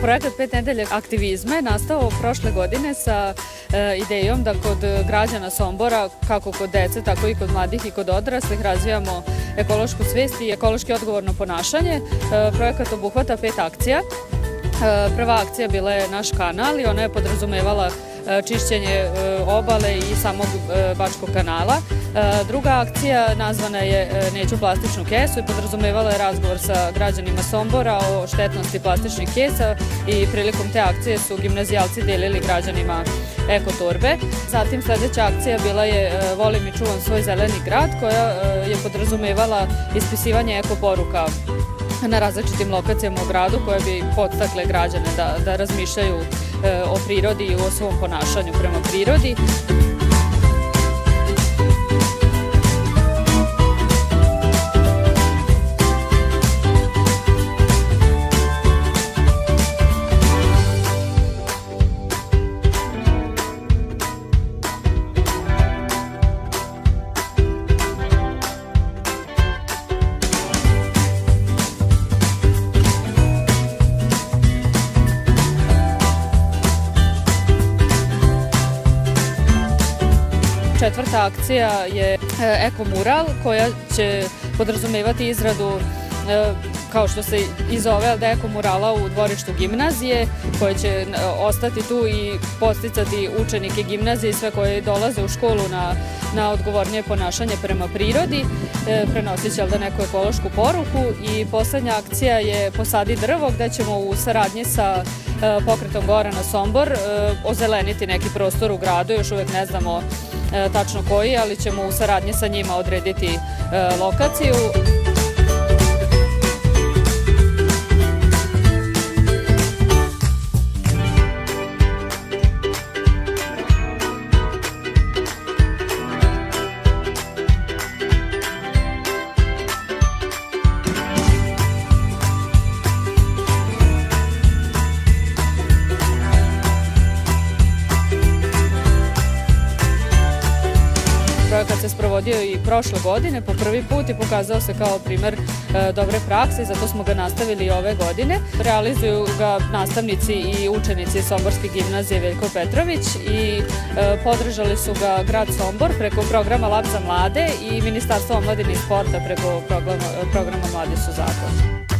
Projekat 5 nedelja aktivizma je nastao prošle godine sa idejom da kod građana Sombora, kako kod dece, tako i kod mladih i kod odraslih, razvijamo ekološku svest i ekološki odgovorno ponašanje. Projekat obuhvata 5 akcija. Prva akcija bila je naš kanal i ona je podrazumevala čišćenje obale i samog Bačkog kanala. Druga akcija nazvana je Neću plastičnu kesu i podrazumevala je razgovor sa građanima Sombora o štetnosti plastičnih kesa i prilikom te akcije su gimnazijalci delili građanima ekotorbe. Zatim sledeća akcija bila je Volim i čuvam svoj zeleni grad, koja je podrazumevala ispisivanje ekoporuka na različitim lokacijama u gradu koje bi podstakle građane da razmišljaju o prirodi i o svom ponašanju prema prirodi. Četvrta akcija je ekomural, koja će podrazumevati izradu, kao što se i zove, ekomurala u dvorištu gimnazije, koje će ostati tu i podsticati učenike gimnazije i sve koje dolaze u školu na odgovornije ponašanje prema prirodi, prenosit će neku ekološku poruku. I poslednja akcija je Posadi drvo, gde ćemo u saradnji sa pokretom Gorana Sombor ozeleniti neki prostor u gradu, još uvek ne znamo tačno koji, ali ćemo u saradnji sa njima odrediti lokaciju. Projekat se sprovodio i prošle godine po prvi put i pokazao se kao primer dobre prakse i zato smo ga nastavili i ove godine. Realizuju ga nastavnici i učenici Somborske gimnazije Veljko Petrović i podržali su ga grad Sombor preko programa Lab za mlade i Ministarstvo omladine i sporta preko programa Mladi su zakon.